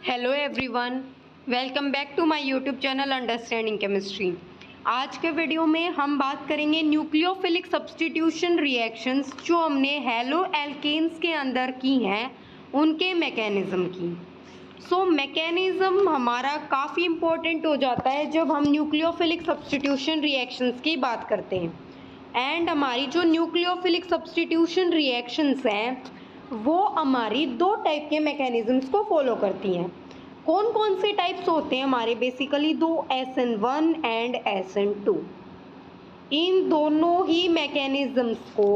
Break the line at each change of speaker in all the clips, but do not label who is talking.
Hello everyone, welcome back to my YouTube channel understanding chemistry. आज के video में हम बात करेंगे न्यूक्लियोफिलिक सब्स्टिट्यूशन रिएक्शंस जो हमने हैलो एल्केन्स के अंदर की हैं उनके मैकेनिज़्म की। मैकेनिज़्म हमारा काफ़ी इम्पोर्टेंट हो जाता है जब हम न्यूक्लियोफिलिक सब्स्टिट्यूशन रिएक्शंस की बात करते हैं। एंड हमारी जो न्यूक्लियोफिलिक सब्स्टिट्यूशन रिएक्शंस हैं वो हमारी दो टाइप के मैकेनिज़्म्स को फॉलो करती हैं। कौन कौन से टाइप्स होते हैं हमारे? बेसिकली दो, SN1 एंड SN2। इन दोनों ही मैकेनिज़्म्स को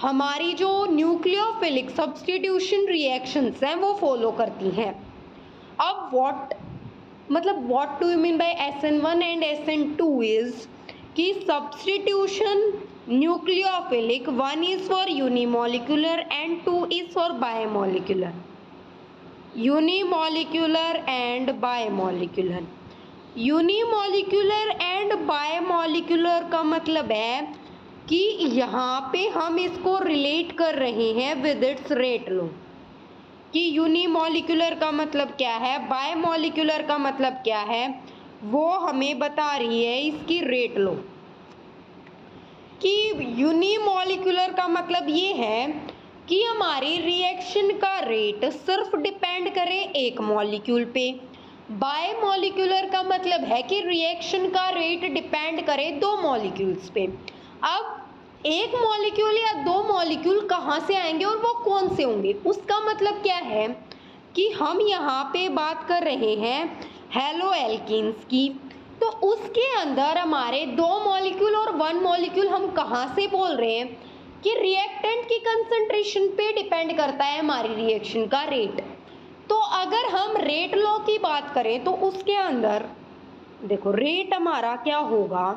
हमारी जो न्यूक्लियोफिलिक सब्स्टिट्यूशन रिएक्शंस हैं वो फॉलो करती हैं। अब what do you mean by SN1 and SN2 is कि substitution nucleophilic, one is for unimolecular and two is for biomolecular. Unimolecular and biomolecular. Unimolecular and biomolecular का मतलब है कि यहाँ पे हम इसको रिलेट कर रहे हैं विद इट्स रेट लॉ। कि यूनिमोलिकुलर का मतलब क्या है, बायोमोलिकुलर का मतलब क्या है, वो हमें बता रही है इसकी रेट लॉ। कि यूनिमोलिकुलर का मतलब ये है कि हमारी रिएक्शन का रेट सिर्फ डिपेंड करे एक मॉलिक्यूल पे। बायोमोलिकुलर का मतलब है कि रिएक्शन का रेट डिपेंड करे दो मॉलिक्यूल्स पे। अब एक मॉलिक्यूल या दो मॉलिक्यूल कहाँ से आएंगे और वो कौन से होंगे, उसका मतलब क्या है कि हम यहाँ पे बात कर रहे हैं हैलो एल्केन्स की। तो उसके अंदर हमारे दो मॉलिक्यूल और वन मॉलिक्यूल, हम कहाँ से बोल रहे हैं कि रिएक्टेंट की कंसंट्रेशन पे डिपेंड करता है हमारी रिएक्शन का रेट। तो अगर हम रेट लॉ की बात करें तो उसके अंदर देखो रेट हमारा क्या होगा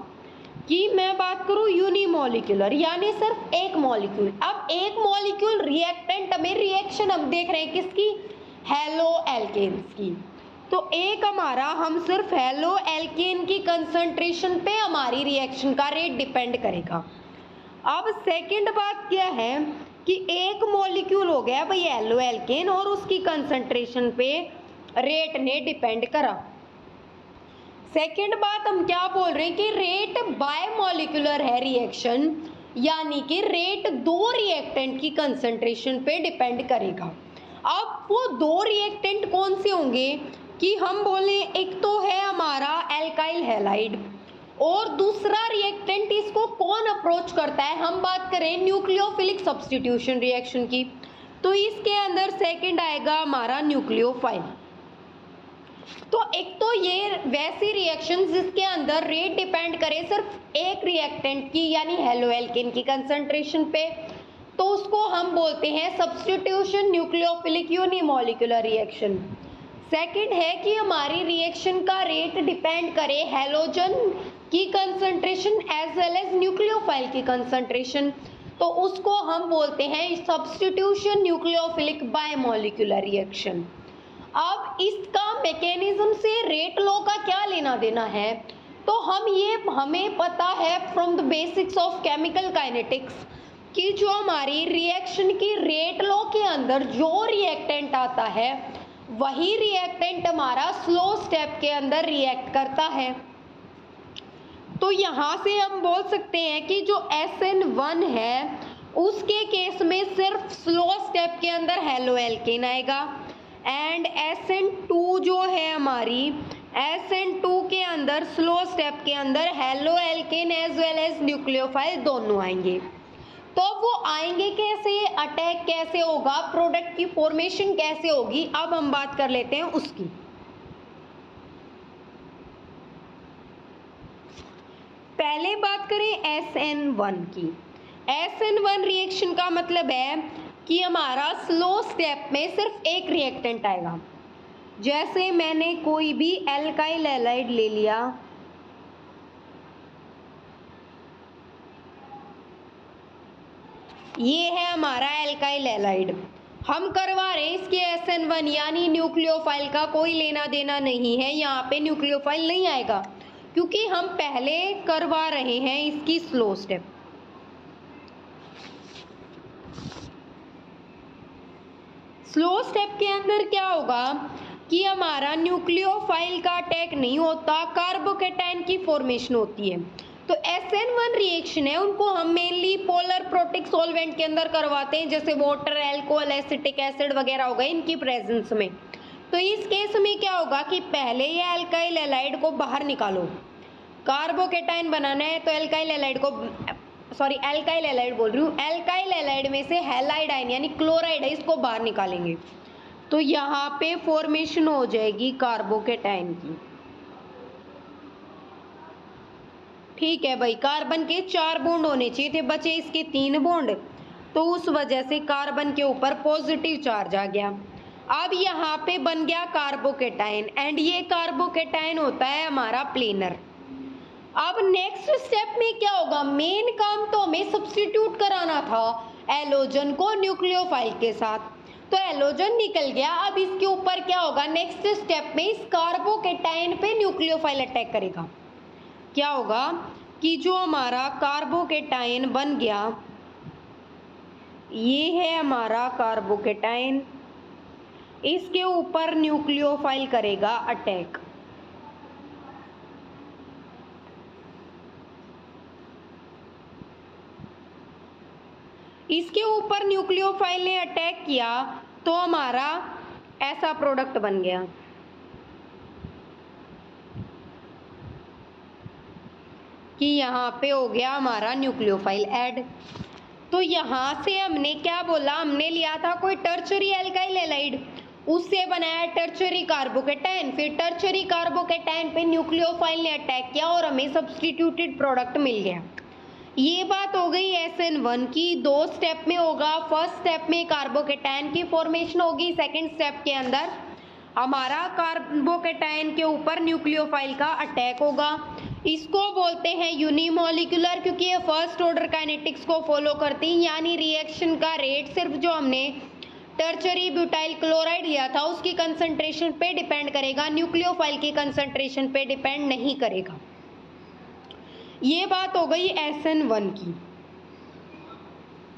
कि मैं बात करूं यूनिमोलिकुलर यानी सिर्फ एक मॉलिक्यूल। अब एक मॉलिक्यूल रिएक्टेंट में रिएक्शन हम देख रहे हैं किसकी, हैलो एल्केन्स की। तो एक हमारा हम सिर्फ हैलो एल्केन की कंसंट्रेशन पे हमारी रिएक्शन का रेट डिपेंड करेगा। अब सेकंड बात क्या है कि एक मॉलिक्यूल हो गया भाई हैलो एल्केन और उसकी कंसंट्रेशन पे रेट ने डिपेंड करा। सेकंड बात हम क्या बोल रहे हैं कि रेट बायोमोलिकुलर है रिएक्शन, यानी कि रेट दो रिएक्टेंट की कंसंट्रेशन पे डिपेंड करेगा। अब वो दो रिएक्टेंट कौन से होंगे कि हम बोले एक तो है हमारा एल्काइल हैलाइड और दूसरा रिएक्टेंट इसको कौन अप्रोच करता है, हम बात करें न्यूक्लियोफिलिक सब्स्टिट्यूशन रिएक्शन की, तो इसके अंदर सेकंड आएगा हमारा न्यूक्लियोफाइल। तो एक तो ये वैसी रिएक्शन जिसके अंदर रेट डिपेंड करे सिर्फ एक रिएक्टेंट की यानी हैलो एल्केन की कंसंट्रेशन पे, तो उसको हम बोलते हैं substitution nucleophilic unimolecular reaction. Second है कि हमारी रिएक्शन का रेट डिपेंड करे हैलोजन की concentration as well as nucleophile की कंसंट्रेशन, तो उसको हम बोलते हैं सब्स्टिट्यूशन न्यूक्लियोफिलिक बायोमोलिकुलर रिएक्शन। अब इसका मैकेनिज्म से रेट लॉ का क्या लेना देना है, तो हमें पता है from the basics of chemical kinetics कि जो हमारी रिएक्शन की रेट लॉ के अंदर जो रिएक्टेंट आता है वही रिएक्टेंट हमारा स्लो स्टेप के अंदर रिएक्ट करता है। तो यहाँ से हम बोल सकते हैं कि जो SN1 है उसके केस में सिर्फ स्लो स्टेप के अंदर हैलो एल्केन आएगा एंड SN2 जो है हमारी SN2 के अंदर स्लो स्टेप के अंदर haloalkane as well as nucleophile दोनों आएंगे। तो वो आएंगे कैसे, अटैक कैसे होगा, प्रोडक्ट की फॉर्मेशन कैसे होगी, अब हम बात कर लेते हैं उसकी। पहले बात करें SN1 की। SN1 रिएक्शन का मतलब है कि हमारा स्लो स्टेप में सिर्फ एक रिएक्टेंट आएगा। जैसे मैंने कोई भी एल्काइल हैलाइड ले लिया, ये है हमारा एल्काइल हैलाइड, हम करवा रहे हैं इसके SN1 यानी न्यूक्लियोफाइल का कोई लेना देना नहीं है, यहाँ पे न्यूक्लियोफाइल नहीं आएगा क्योंकि हम पहले करवा रहे हैं इसकी स्लो स्टेप। स्लो स्टेप के अंदर क्या होगा कि हमारा न्यूक्लियोफाइल का अटैक नहीं होता, कार्बोकेटाइन की फॉर्मेशन होती है। तो SN1 रिएक्शन है उनको हम मेनली पोलर प्रोटिक सॉल्वेंट के अंदर करवाते हैं, जैसे वाटर, अल्कोहल, एसिटिक एसिड वगैरह हो गए इनकी प्रेजेंस में। तो इस केस में क्या होगा कि पहले ये अल्काइल हैलाइड को बाहर निकालो, कार्बोकेटाइन बनाना है तो अल्काइल हैलाइड को, सॉरी अल्काइल हैलाइड बोल रही हूँ, अल्काइल हैलाइड में से हैलाइड आयन यानी क्लोराइड है इसको बाहर निकालेंगे, तो यहाँ पे फॉर्मेशन हो जाएगी कार्बोकेटाइन की। ठीक है भाई, कार्बन के 4 बॉन्ड होने चाहिए थे, बचे इसके 3 बॉन्ड, तो उस वजह से कार्बन के ऊपर पॉजिटिव चार्ज आ गया। अब यहाँ पे बन गया कार्बोकेटाइन एंड ये कार्बोकेटाइन होता है हमारा प्लेनर। अब नेक्स्ट स्टेप में क्या होगा, मेन काम तो हमें सब्स्टिट्यूट कराना था एलोजन को न्यूक्लियोफाइल के साथ, तो एलोजन निकल गया। अब इसके ऊपर क्या होगा, नेक्स्ट स्टेप में इस कार्बोकेटाइन पे न्यूक्लियोफाइल अटैक करेगा। क्या होगा कि जो हमारा कार्बोकेटाइन बन गया, ये है हमारा कार्बोकेटाइन, इसके ऊपर न्यूक्लियोफाइल करेगा अटैक। इसके ऊपर न्यूक्लियोफाइल ने अटैक किया तो हमारा ऐसा प्रोडक्ट बन गया। कि यहाँ पे हो गया हमारा न्यूक्लियोफाइल ऐड। तो यहाँ से हमने क्या बोला, हमने लिया था कोई टर्शरी अल्काइल हैलाइड, उससे बनाया टर्शरी कार्बोकेटाइन, फिर टर्शरी कार्बोकेटाइन पे न्यूक्लियोफाइल ने अटैक किया और हमें सब्स्टिट्यूटेड प्रोडक्ट मिल गया। ये बात हो गई SN1 की। 2 स्टेप में होगा, फर्स्ट स्टेप में कार्बोकेटाइन की फॉर्मेशन होगी, सेकेंड स्टेप के अंदर हमारा कार्बोकेटाइन के ऊपर न्यूक्लियोफाइल का अटैक होगा। इसको बोलते हैं यूनिमोलिकुलर, क्योंकि ये फर्स्ट ऑर्डर काइनेटिक्स को फॉलो करती है, यानी रिएक्शन का रेट सिर्फ जो हमने टर्शरी ब्यूटाइल क्लोराइड लिया था उसकी कंसंट्रेशन पे डिपेंड करेगा, न्यूक्लियोफाइल की कंसंट्रेशन पे डिपेंड नहीं करेगा। ये बात हो गई SN1 की।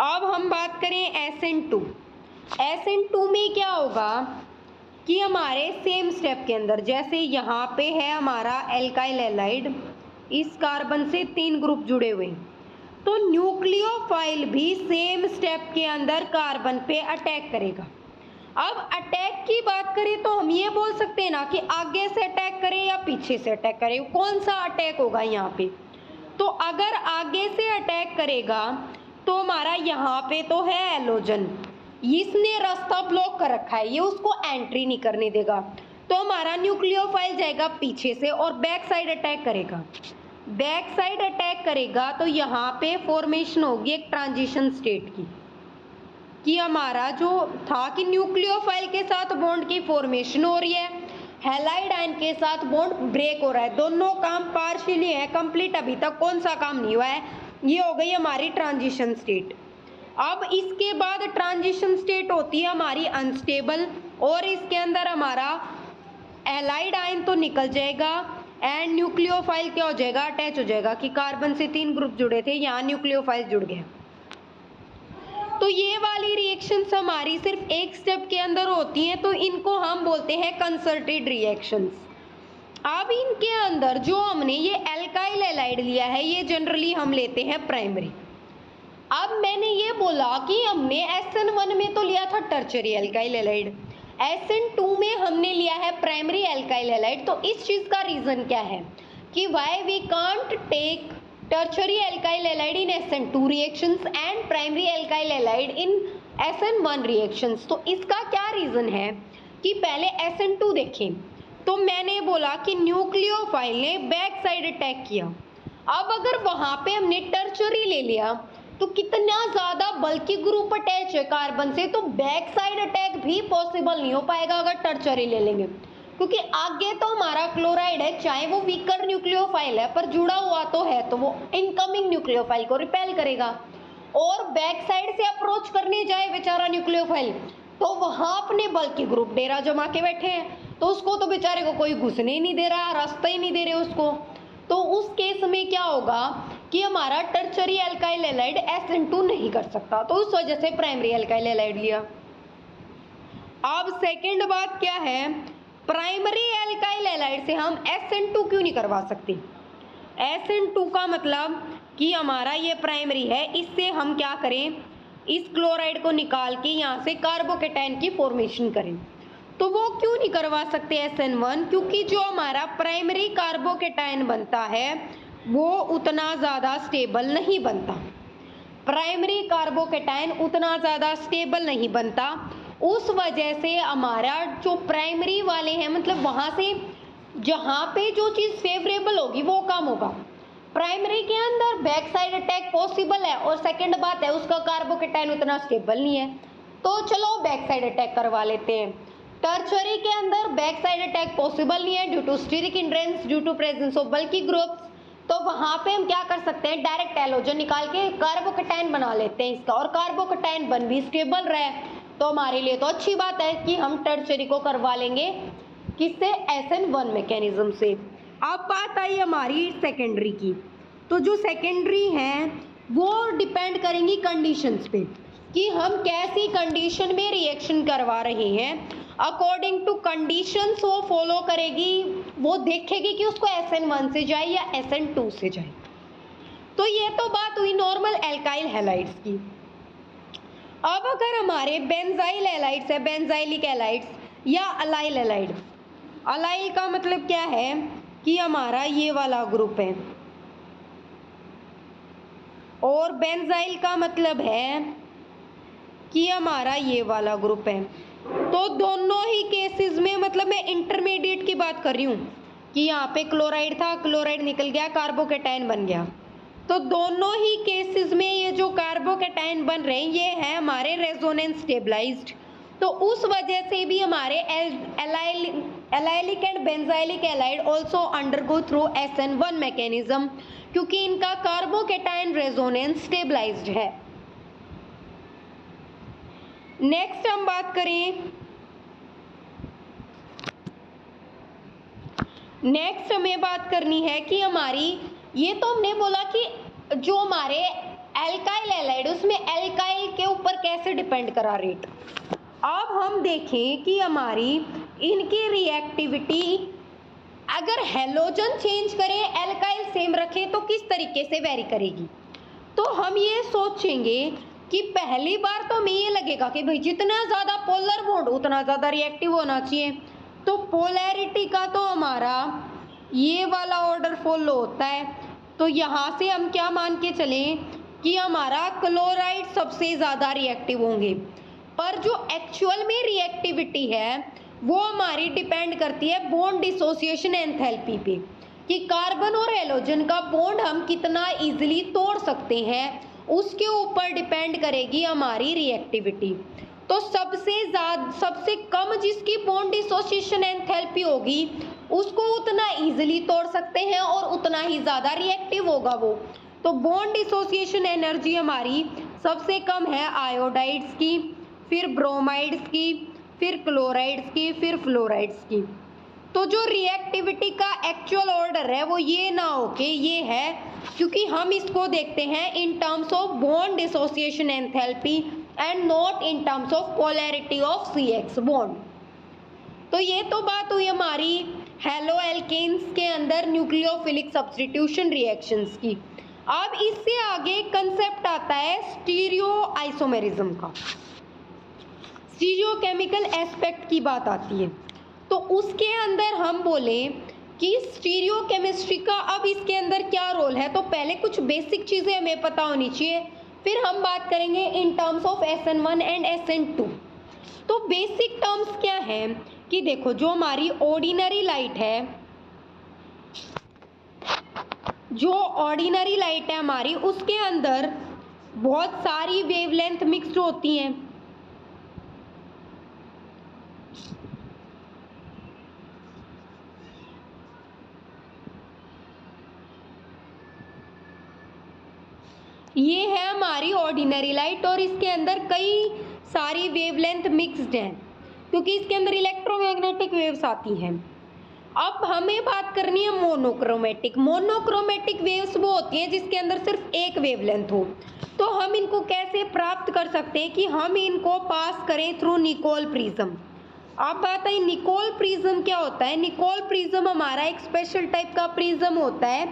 अब हम बात करें SN2। SN2 में क्या होगा कि हमारे सेम स्टेप के अंदर, जैसे यहाँ पे है हमारा एल्काइल हैलाइड, इस कार्बन से 3 ग्रुप जुड़े हुए, तो न्यूक्लियोफाइल भी सेम स्टेप के अंदर कार्बन पे अटैक करेगा। अब अटैक की बात करें तो हम ये बोल सकते हैं ना कि आगे से अटैक करे या पीछे से अटैक करे, कौन सा अटैक होगा यहाँ पे। तो अगर आगे से अटैक करेगा तो हमारा यहाँ पे तो है एलोजन, इसने रास्ता ब्लॉक कर रखा है, ये उसको एंट्री नहीं करने देगा, तो हमारा न्यूक्लियोफाइल जाएगा पीछे से और बैक साइड अटैक करेगा। बैक साइड अटैक करेगा तो यहाँ पे फॉर्मेशन होगी एक ट्रांजिशन स्टेट की, कि हमारा जो था कि न्यूक्लियोफाइल के साथ बॉन्ड की फॉर्मेशन हो रही है, हैलाइड आयन के साथ बॉन्ड ब्रेक हो रहा है, दोनों काम पार्शियली है, कंप्लीट अभी तक कौन सा काम नहीं हुआ है, ये हो गई हमारी ट्रांजिशन स्टेट। अब इसके बाद ट्रांजिशन स्टेट होती है हमारी अनस्टेबल, और इसके अंदर हमारा हैलाइड आयन तो निकल जाएगा एंड न्यूक्लियोफाइल क्या हो जाएगा, अटैच हो जाएगा, कि कार्बन से 3 ग्रुप जुड़े थे, यहाँ न्यूक्लियोफाइल जुड़ गया। तो ये वाली रिएक्शंस हमारी सिर्फ एक स्टेप के अंदर होती हैं, तो इनको हम बोलते हैं कंसर्टेड रिएक्शंस। अब इनके अंदर जो हमने ये एल्काइल हैलाइड लिया है, ये जनरली हम लेते हैं प्राइमरी। अब मैंने ये बोला कि हमने SN1 में तो लिया था टर्शरी एल्काइल हैलाइड, SN2 में हमने लिया है प्राइमरी एल्काइल हैलाइड। तो इस चीज का रीजन क्या है कि why we can't take tertiary alkyl halide in SN2 reactions and primary alkyl halide in SN1 reactions। तो इसका क्या रीजन है कि पहले SN2 देखें, तो मैंने बोला कि न्यूक्लियोफाइल ने बैक साइड अटैक किया। अब अगर वहां पे हमने टर्शरी ले लिया तो कितना ज्यादा बल्कि ग्रुप अटैच है कार्बन से, तो बैक साइड अटैक भी पॉसिबल नहीं हो पाएगा अगर टर्शरी ले लेंगे, क्योंकि आगे तो हमारा क्लोराइड है, चाहे वो वीकर न्यूक्लियोफाइल है पर जुड़ा हुआ तो है, तो वो इनकमिंग न्यूक्लियोफाइल को रिपेल करेगा। और बैक साइड से अप्रोच करने जाए बेचारा न्यूक्लियोफाइल, तो वहां अपने बल्कि ग्रुप डेरा जमा के बैठे हैं, तो उसको तो बेचारे को कोई घुसने ही नहीं दे रहा, रास्ता ही नहीं दे रहे उसको। तो उस केस में क्या होगा कि हमारा टर्शरी एल्काइल हैलाइड SN2 नहीं कर सकता, तो उस वजह से प्राइमरी एल्काइल हैलाइड लिया। अब सेकेंड बात क्या है प्राइमरी एल्काइल हैलाइड से हम SN2 क्यों नहीं करवा सकते? SN2 का मतलब कि हमारा ये प्राइमरी है, इससे हम क्या करें, इस क्लोराइड को निकाल के यहाँ से कार्बोकेटाइन की फॉर्मेशन करें। तो वो क्यों नहीं करवा सकते SN1? क्योंकि जो हमारा प्राइमरी कार्बोकेटाइन बनता है वो उतना ज़्यादा स्टेबल नहीं बनता। प्राइमरी कार्बोकेटाइन उतना ज़्यादा स्टेबल नहीं बनता, उस वजह से हमारा जो प्राइमरी वाले हैं, मतलब वहाँ से जहाँ पे जो चीज़ फेवरेबल होगी वो कम होगा। प्राइमरी के अंदर बैक साइड अटैक पॉसिबल है, और सेकंड बात है उसका कार्बोकेटाइन उतना स्टेबल नहीं है, तो चलो बैक साइड अटैक करवा लेते हैं। टर्शरी के अंदर बैक साइड अटैक पॉसिबल नहीं है due to steric hindrance, due to presence of bulky groups, तो वहाँ पे हम क्या कर सकते हैं, डायरेक्ट हैलोजन निकाल के कार्बोकेटाइन बना लेते हैं इसका, और कार्बोकेटाइन बन भी स्टेबल रहे तो हमारे लिए तो अच्छी बात है कि हम टर्शरी को करवा लेंगे, किससे, SN1 मैकेनिज्म से। अब बात आई हमारी सेकेंडरी की, तो जो सेकेंडरी हैं वो डिपेंड करेंगी कंडीशंस पे कि हम कैसी कंडीशन में रिएक्शन करवा रहे हैं। अकॉर्डिंग टू कंडीशंस वो फॉलो करेगी, वो देखेगी कि उसको SN1 से जाए या SN2 से जाए। तो ये तो बात हुई नॉर्मल एल्काइल हैलाइड्स की। अब अगर हमारे बेंजाइल हैलाइड्स है, बेंजाइलिक हैलाइड्स या अलाइल हैलाइड, अलाइल का मतलब क्या है कि हमारा ये वाला ग्रुप है, और बेंजाइल का मतलब है कि हमारा ये वाला ग्रुप है। तो दोनों ही केसेस में, मतलब मैं इंटरमीडिएट की बात कर रही हूँ कि यहाँ पे क्लोराइड था, क्लोराइड निकल गया, कार्बोकेटाइन बन गया, तो दोनों ही केसेस में ये जो कार्बोकेटाइन बन रहे हैं ये है हमारे रेजोनेंस स्टेबलाइज्ड। तो उस वजह से भी हमारे allylic and benzylic halide also undergo through SN1 mechanism, क्योंकि इनका कार्बोकेटाइन रेजोनेंस स्टेबलाइज्ड है। नेक्स्ट हम बात करें, नेक्स्ट हमें बात करनी है कि हमारी, ये तो हमने बोला कि जो हमारे एल्काइल हैलाइड उसमें एल्काइल के ऊपर कैसे डिपेंड करा रेट। अब हम देखें कि हमारी इनकी रिएक्टिविटी अगर हैलोजन चेंज करें एल्काइल सेम रखें तो किस तरीके से वेरी करेगी। तो हम ये सोचेंगे कि पहली बार तो हमें ये लगेगा कि भाई जितना ज़्यादा पोलर बॉन्ड उतना ज़्यादा रिएक्टिव होना चाहिए, तो पोलैरिटी का तो हमारा ये वाला ऑर्डर फॉलो होता है। तो यहाँ से हम क्या मान के चलें कि हमारा क्लोराइड सबसे ज़्यादा रिएक्टिव होंगे, पर जो एक्चुअल में रिएक्टिविटी है वो हमारी डिपेंड करती है बॉन्ड डिसोसिएशन एंथैल्पी पे, कि कार्बन और हैलोजन का बॉन्ड हम कितना इजीली तोड़ सकते हैं, उसके ऊपर डिपेंड करेगी हमारी रिएक्टिविटी। तो सबसे कम जिसकी बॉन्ड डिसोसिएशन एंथैल्पी होगी उसको उतना इजीली तोड़ सकते हैं और उतना ही ज़्यादा रिएक्टिव होगा वो। तो बॉन्ड डिसोसिएशन एनर्जी हमारी सबसे कम है आयोडाइड्स की, फिर ब्रोमाइड्स की, फिर क्लोराइड्स की, फिर फ्लोराइड्स की। तो जो रिएक्टिविटी का एक्चुअल ऑर्डर है वो ये ना हो के ये है, क्योंकि हम इसको देखते हैं in terms of bond dissociation enthalpy and not in terms of polarity of CX bond. तो ये तो बात हुई हमारी हेलो एल्केन्स के अंदर न्यूक्लियोफिलिक सब्स्टिट्यूशन रिएक्शंस की। अब इससे आगे कंसेप्ट आता है स्टीरियो आइसोमेरिज्म का, स्टीरियोकेमिकल एस्पेक्ट की बात आती है। तो उसके अंदर हम बोले कि स्टीरियो केमिस्ट्री का अब इसके अंदर क्या रोल है, तो पहले कुछ बेसिक चीज़ें हमें पता होनी चाहिए, फिर हम बात करेंगे in terms of SN1 and SN2। तो बेसिक टर्म्स क्या है कि देखो, जो हमारी ऑर्डिनरी लाइट है, जो ऑर्डिनरी लाइट है हमारी, उसके अंदर बहुत सारी वेवलेंथ मिक्स्ड होती हैं। ये है हमारी ऑर्डिनरी लाइट और इसके अंदर कई सारी वेवलेंथ मिक्स्ड हैं, क्योंकि इसके अंदर इलेक्ट्रोमैग्नेटिक वेव्स आती हैं। अब हमें बात करनी है मोनोक्रोमेटिक। मोनोक्रोमेटिक वेव्स वो होती हैं जिसके अंदर सिर्फ एक वेवलेंथ हो। तो हम इनको कैसे प्राप्त कर सकते हैं कि हम इनको पास करें थ्रू निकोल प्रिज्म। अब बात आई निकोल प्रिज्म क्या होता है। निकोल प्रिज्म हमारा एक स्पेशल टाइप का प्रिज्म होता है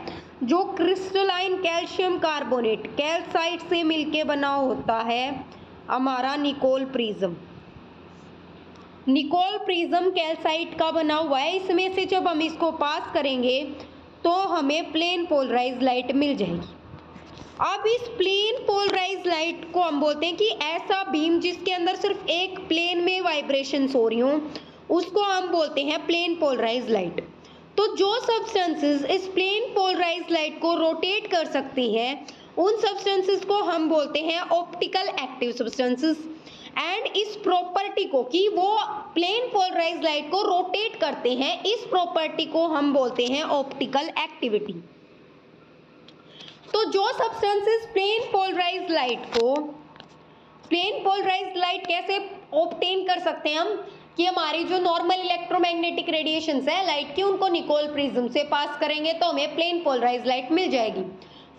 जो क्रिस्टलाइन कैल्शियम कार्बोनेट कैल्साइट से मिलके बना होता है हमारा Nicol prism. Nicol prism calcite का बना हुआ है। इसमें से जब हम इसको पास करेंगे तो हमें प्लेन पोलराइज लाइट मिल जाएगी। अब इस प्लेन पोलराइज लाइट को हम बोलते हैं कि ऐसा बीम जिसके अंदर सिर्फ एक प्लेन में वाइब्रेशंस हो रही हों उसको हम बोलते हैं प्लेन पोलराइज लाइट। तो जो सब्सटेंसेस इस प्लेन पोलराइज लाइट को रोटेट कर सकती हैं उन सब्सटेंसेस को हम बोलते हैं ऑप्टिकल एक्टिव सब्सटेंसेस। एंड इस प्रॉपर्टी को कि वो प्लेन पोलराइज लाइट को रोटेट करते हैं, इस प्रॉपर्टी को हम बोलते हैं ऑप्टिकल एक्टिविटी। तो जो सब्सटेंसेस प्लेन पोलराइज लाइट कैसे ऑब्टेन कर सकते हैं हम कि हमारी जो नॉर्मल इलेक्ट्रोमैग्नेटिक रेडिएशंस है लाइट की उनको निकोल प्रिज्म से पास करेंगे तो हमें प्लेन पोलराइज लाइट मिल जाएगी।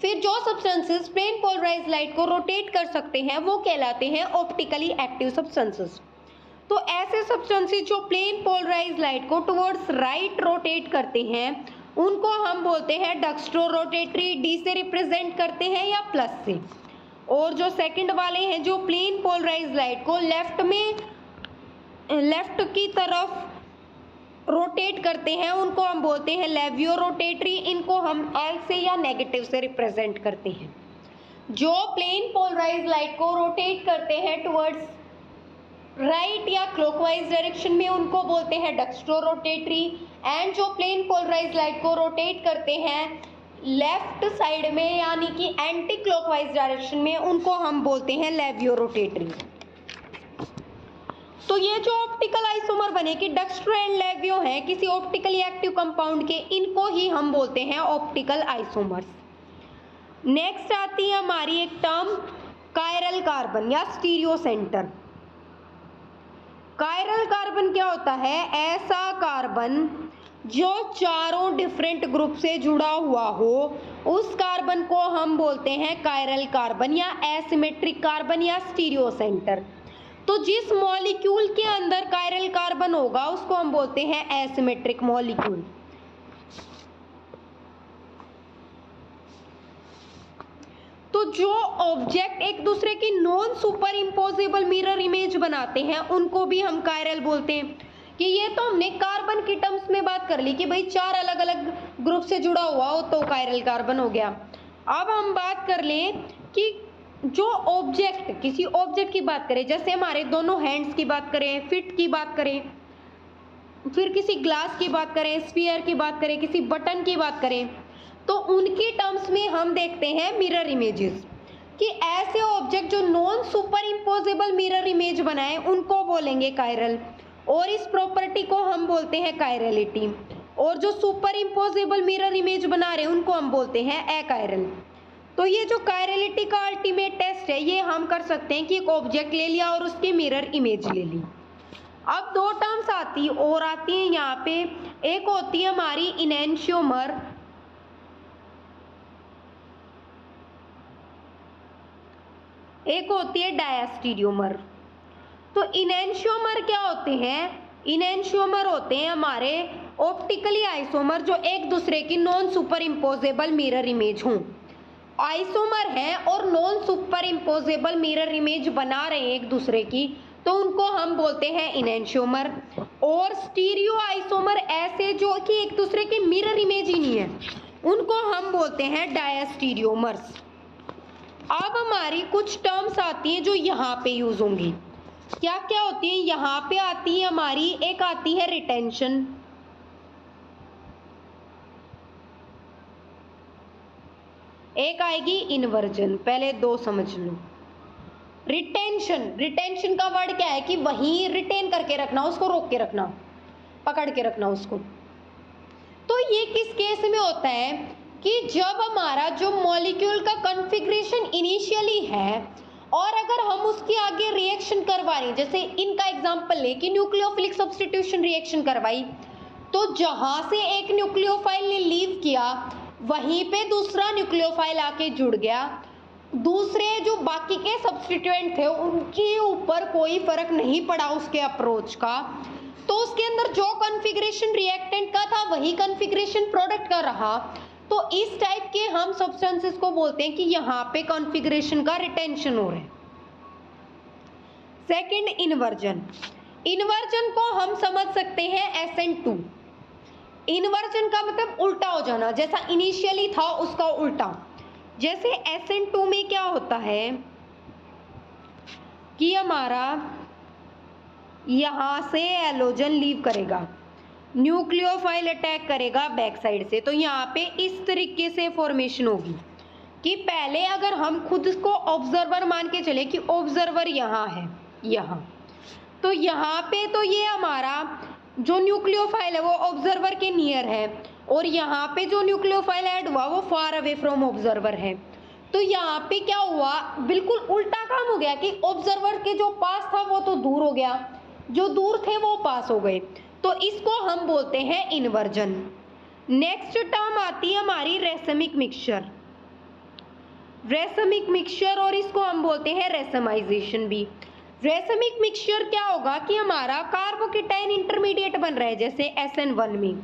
फिर जो सब्सटेंसेस प्लेन पोलराइज लाइट को रोटेट कर सकते हैं वो कहलाते हैं ऑप्टिकली एक्टिव सब्सटेंसेस। तो ऐसे सब्सटेंसेस जो प्लेन पोलराइज लाइट को टुवर्ड्स राइट रोटेट करते हैं उनको हम बोलते हैं डेक्स्ट्रो रोटेटरी, डी से रिप्रेजेंट करते हैं या प्लस से। और जो सेकंड वाले हैं जो प्लेन पोलराइज लाइट को लेफ्ट की तरफ रोटेट करते हैं उनको हम बोलते हैं लेवियो रोटेटरी, इनको हम एल से या नेगेटिव से रिप्रेजेंट करते हैं। जो प्लेन पोलराइज लाइट को रोटेट करते हैं टुवर्ड्स राइट या क्लॉकवाइज डायरेक्शन में उनको बोलते हैं डेक्स्ट्रो रोटेटरी। एंड जो प्लेन पोलराइज लाइट को रोटेट करते हैं लेफ्ट साइड में यानी कि एंटी क्लॉकवाइज डायरेक्शन में उनको हम बोलते हैं लेवियो रोटेटरी। तो ये जो ऑप्टिकल आइसोमर बने कि डेक्स्ट्रो एंड लेवियो हैं किसी ऑप्टिकली एक्टिव कंपाउंड के, इनको ही हम बोलते हैं ऑप्टिकल आइसोमर्स। नेक्स्ट आती है हमारी एक टर्म कायरल कार्बन या स्टीरियो सेंटर। कायरल कार्बन क्या होता है? ऐसा कार्बन जो चारों डिफरेंट ग्रुप से जुड़ा हुआ हो उस कार्बन को हम बोलते हैं कायरल कार्बन या एसिमेट्रिक कार्बन या स्टीरियो सेंटर। तो जिस मॉलिक्यूल के अंदर कायरल कार्बन होगा उसको हम बोलते हैं एसिमेट्रिक मॉलिक्यूल। तो जो ऑब्जेक्ट एक दूसरे की non super imposable mirror image बनाते हैं उनको भी हम कायरल बोलते हैं। कि ये तो हमने कार्बन की टर्म्स में बात कर ली कि भाई चार अलग अलग ग्रुप से जुड़ा हुआ हो तो कायरल कार्बन हो गया। अब हम बात कर लें कि जो ऑब्जेक्ट किसी ऑब्जेक्ट की बात करें, जैसे हमारे दोनों हैंड्स की बात करें, फिट की बात करें, फिर किसी ग्लास की बात करें, स्फीयर की बात करें, किसी बटन की बात करें, तो उनकी टर्म्स में हम देखते हैं मिरर इमेजेस। कि ऐसे ऑब्जेक्ट जो non super imposable mirror image बनाए उनको बोलेंगे कायरल, और इस प्रॉपर्टी को हम बोलते हैं कायरलिटी। और जो सुपर इम्पोजेबल मिरर इमेज बना रहे हैं उनको हम बोलते हैं अकायरल। तो ये जो कायरलिटी का अल्टीमेट टेस्ट है ये हम कर सकते हैं कि एक ऑब्जेक्ट ले लिया और उसकी मिरर इमेज ले ली। अब दो टर्म्स आती हैं यहाँ पे, एक होती है हमारी इनैंशियोमर, एक होती है डायस्टीरियोमर। तो इनैंशियोमर क्या होते हैं? इनैंशियोमर होते हैं हमारे ऑप्टिकली आइसोमर जो एक दूसरे की non super imposable mirror image हों। आइसोमर हैं और non super imposable mirror image बना रहे हैं एक दूसरे की तो उनको हम बोलते हैं इनैंशियोमर। और स्टीरियो आइसोमर ऐसे जो कि एक दूसरे की मिरर इमेज ही नहीं है उनको हम बोलते हैं डायस्टीरियोमर्स। अब हमारी कुछ टर्म्स आती हैं जो यहाँ पे यूज होंगी। क्या क्या होती है? यहाँ पे आती है हमारी, एक आती है रिटेंशन, एक आएगी इन्वर्जन। पहले दो समझ लो। रिटेंशन का वर्ड क्या है कि वहीं रिटेन करके रखना, उसको रोक के रखना, पकड़ के रखना उसको। तो ये किस केस में होता है कि जब हमारा जो मॉलिक्यूल का कॉन्फ़िगरेशन इनिशियली है और अगर हम उसके आगे रिएक्शन करवा रहे हैं, जैसे इनका एग्जांपल ले कि न्यूक्लियोफिलिक सब्स्टिट्यूशन रिएक्शन करवाई, तो जहां से एक न्यूक्लियोफाइल ने लीव किया वहीं पे दूसरा न्यूक्लियोफाइल आके जुड़ गया। दूसरे जो बाकी के सब्स्टिट्यूएंट थे उनके ऊपर कोई फर्क नहीं पड़ा उसके अप्रोच का। तो उसके अंदर जो कॉन्फ़िगरेशन रिएक्टेंट का था वही कॉन्फ़िगरेशन प्रोडक्ट का रहा। तो इस टाइप के हम सब्सटेंसेस को बोलते हैं कि यहाँ पे कॉन्फ़िगरेशन का रिटेंशन हो रहा है। Second, inversion. इन्वर्जन को हम समझ सकते हैं SN2। इन्वर्जन का मतलब उल्टा हो जाना, जैसा इनिशियली था उसका उल्टा। जैसे SN2 में क्या होता है कि हमारा यहाँ से एलोजन लीव करेगा, न्यूक्लियोफाइल अटैक करेगा बैक साइड से, तो यहाँ पे इस तरीके से फॉर्मेशन होगी कि पहले अगर हम खुद को ऑब्जर्वर मान के चले कि ऑब्जर्वर यहाँ है, यहाँ, तो यहाँ पे तो ये हमारा जो न्यूक्लियोफाइल है वो ऑब्जर्वर के नियर है, और यहाँ पे जो न्यूक्लियोफाइल ऐड हुआ वो फार अवे फ्रॉम ऑब्जर्वर है। तो यहाँ पे क्या हुआ, बिल्कुल उल्टा काम हो गया कि ऑब्जर्वर के जो पास था वो तो दूर हो गया, जो दूर थे वो पास हो गए, तो इसको हम बोलते हैं इन्वर्जन। नेक्स्ट टर्म आती है हमारी रेसमिक मिक्सचर। रेसमिक मिक्सचर, और इसको हम बोलते हैं रेसमाइजेशन भी। रेसमिक मिक्सचर क्या होगा कि हमारा कार्बोकेटाइन इंटरमीडिएट बन रहा है, जैसे SN1 में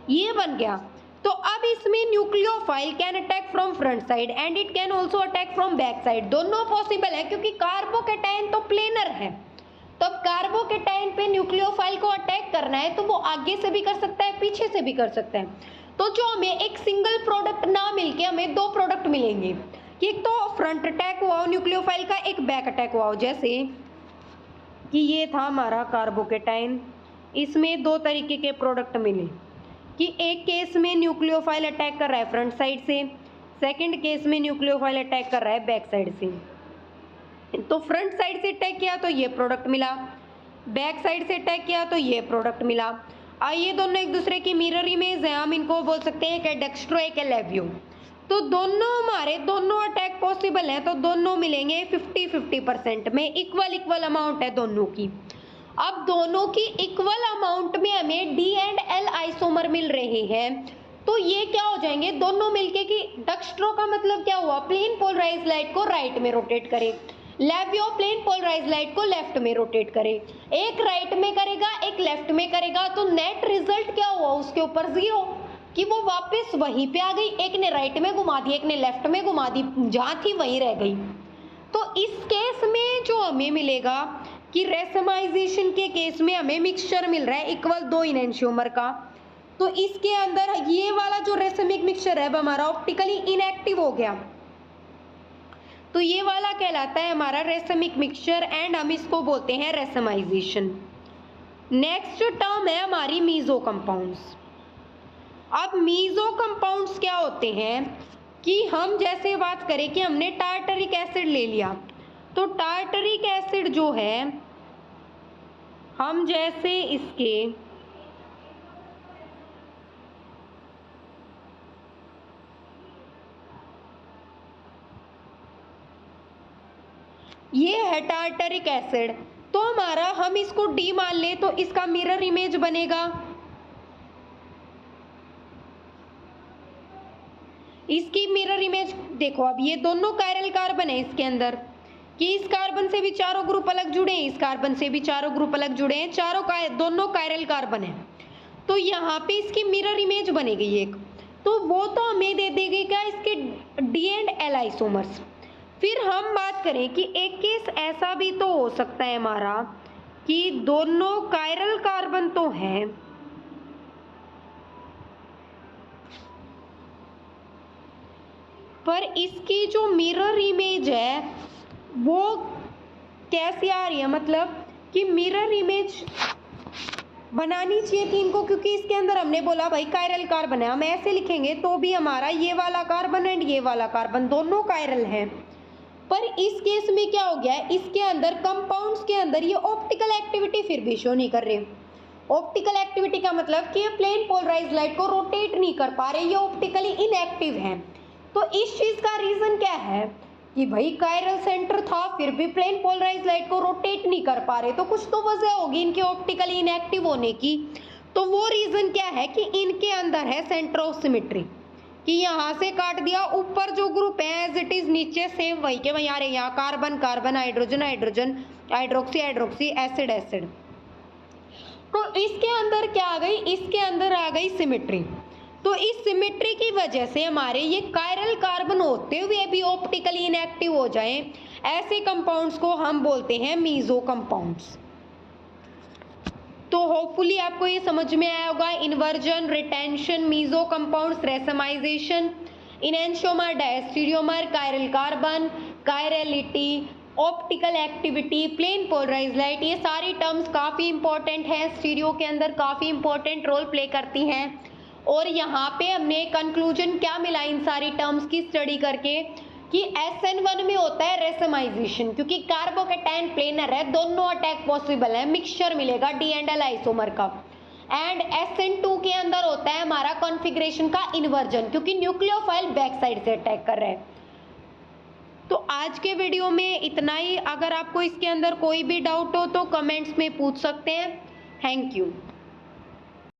ये बन गया, तो अब इसमें nucleophile can attack from front side and it can also attack from back side. दोनों पॉसिबल है क्योंकि कार्बोकेटाइन तो प्लेनर है, तब कार्बोकेटाइन पे न्यूक्लियोफाइल को अटैक करना है तो वो आगे से भी कर सकता है, पीछे से भी कर सकता है। तो जो हमें एक सिंगल प्रोडक्ट ना मिलके हमें दो प्रोडक्ट मिलेंगे कि एक तो फ्रंट अटैक हुआ हो न्यूक्लियोफाइल का, एक बैक अटैक हुआ हो। जैसे कि ये था हमारा कार्बोकेटाइन, इसमें दो तरीके के प्रोडक्ट मिले कि एक केस में न्यूक्लियोफाइल अटैक कर रहा है फ्रंट साइड से, सेकंड केस में न्यूक्लियोफाइल अटैक कर रहा है बैक साइड से। तो फ्रंट साइड से अटैक किया तो ये प्रोडक्ट मिला, बैक साइड से अटैक किया तो ये प्रोडक्ट मिला। ये दोनों एक दूसरे की मिरर इमेज है, हम इनको बोल सकते हैं एक डेक्स्ट्रो एक लेवियो। तो दोनों हमारे दोनों अटैक पॉसिबल हैं, तो दोनों मिलेंगे 50-50% में, इक्वल अमाउंट है दोनों की। अब दोनों की इक्वल अमाउंट में हमें D एंड L आइसोमर मिल रहे हैं, तो ये क्या हो जाएंगे दोनों मिलके कि डेक्स्ट्रो का मतलब क्या हुआ, प्लेन पोलराइज लाइट को राइट में रोटेट करे, लेवियो प्लेन पोलराइज लाइट को लेफ्ट में रोटेट करे। एक राइट में करेगा एक लेफ्ट में करेगा, तो नेट रिजल्ट क्या हुआ उसके ऊपर 0 कि वो वापस वहीं पे आ गई, एक ने राइट में घुमा दी एक ने लेफ्ट में घुमा दी, जहाँ थी वहीं रह गई। तो इस केस में जो हमें मिलेगा कि रेसमाइजेशन के केस में हमें मिक्सचर मिल रहा है इक्वल 2 इनैंशियोमर का, तो इसके अंदर ये वाला जो रेसमिक मिक्सचर है हमारा ऑप्टिकली इनएक्टिव हो गया, तो ये वाला कहलाता है हमारा रेसमिक मिक्सचर एंड हम इसको बोलते हैं रेसमाइजेशन। नेक्स्ट टर्म है हमारी मीजो कंपाउंड्स। अब मीजो कंपाउंड्स क्या होते हैं कि हम जैसे बात करें कि हमने टार्टरिक एसिड ले लिया, तो टार्टरिक एसिड जो है हम जैसे इसके ये है टार्टरिक एसिड, तो हमारा हम इसको D मान ले तो इसका मिरर इमेज बनेगा, इसकी मिरर इमेज देखो। अब ये दोनों कायरल कार्बन है इसके अंदर कि इस कार्बन से भी चारों ग्रुप अलग जुड़े हैं, इस कार्बन से भी चारों ग्रुप अलग जुड़े हैं, दोनों कायरल कार्बन है, तो यहाँ पे इसकी मिरर इमेज बनेगी एक, तो वो तो हमें दे देगी क्या इसके D एंड L आइसोमर्स। फिर हम बात करें कि एक केस ऐसा भी तो हो सकता है हमारा कि दोनों कायरल कार्बन तो हैं पर इसकी जो मिरर इमेज है वो कैसी आ रही है, मतलब कि मिरर इमेज बनानी चाहिए थी इनको, क्योंकि इसके अंदर हमने बोला भाई कायरल कार्बन है, हम ऐसे लिखेंगे तो भी हमारा ये वाला कार्बन एंड ये वाला कार्बन दोनों कायरल हैं। पर इस केस में क्या हो गया है, इसके अंदर कंपाउंड्स के अंदर ये ऑप्टिकल एक्टिविटी फिर भी शो नहीं कर रहे। ऑप्टिकल एक्टिविटी का मतलब कि ये प्लेन पोलराइज लाइट को रोटेट नहीं कर पा रहे, ये ऑप्टिकली इनएक्टिव हैं। तो इस चीज का रीजन क्या है कि भाई कायरल सेंटर था फिर भी प्लेन पोलराइज लाइट को रोटेट नहीं कर पा रहे, तो कुछ तो वजह होगी इनके ऑप्टिकली इनएक्टिव होने की। तो वो रीजन क्या है कि इनके अंदर है सेंटर ऑफ सिमेट्री, कि यहाँ से काट दिया, ऊपर जो ग्रुप है एज इट इज नीचे सेम वही के वही आ रहे, यहाँ carbon carbon hydrogen hydrogen hydroxy hydroxy acid acid. तो इसके अंदर क्या आ गई, इसके अंदर आ गई सिमेट्री। तो इस सिमेट्री की वजह से हमारे ये कायरल कार्बन होते हुए भी ऑप्टिकली इनएक्टिव हो जाएं, ऐसे कंपाउंड्स को हम बोलते हैं मीजो कंपाउंड्स। तो होपफुली आपको ये समझ में आया होगा। Inversion, retention, meso compounds, racemisation, enantiomer, diastereomer, chiral carbon, chirality, optical activity, plane polarised light, ये सारी टर्म्स काफ़ी इंपॉर्टेंट हैं, स्टीरियो के अंदर काफ़ी इंपॉर्टेंट रोल प्ले करती हैं। और यहाँ पे हमने कंक्लूजन क्या मिला इन सारी टर्म्स की स्टडी करके कि SN1 में होता है रेसमाइजेशन, क्योंकि कार्बोकेटायन प्लेनर है, दोनों अटैक पॉसिबल है, मिक्सचर मिलेगा डी एंड एल आइसोमर का। एंड SN2 के अंदर होता है हमारा कॉन्फ़िगरेशन का इन्वर्जन, क्योंकि न्यूक्लियोफाइल बैक साइड से अटैक कर रहा है। तो आज के वीडियो में इतना ही। अगर आपको इसके अंदर कोई भी डाउट हो तो कमेंट्स में पूछ सकते हैं। Thank you.